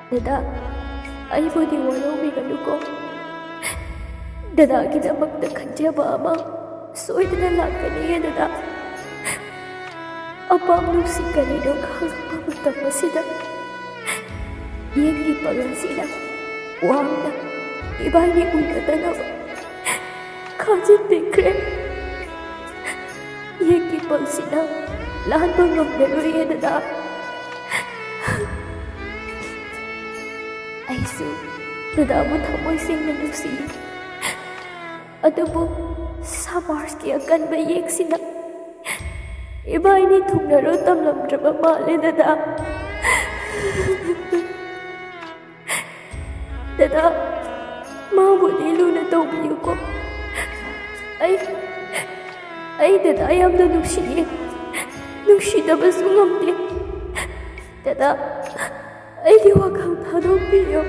Dada, aibodi waraubiganuko. Dadagidamagta kanjaba ama soidana lakaniya dada. Apang nusikanido kahangpa magtamasida. Yengi pagansina wangna ibani unatanaba. Kajin bikre. Yengi pagsina lahat bang ngamdaroy dada. Aisu, dada mo thamoy sing nanusi. Adubo, sa Marski akan bayik sina. Iba ini tungnaro tamlam drama mali dada. Dada, mabuti luna tawbiyo ko. Ay dada ayam na nusiye. Nusida ba sungamdi? Dada, ay di wag kang tanong biyo.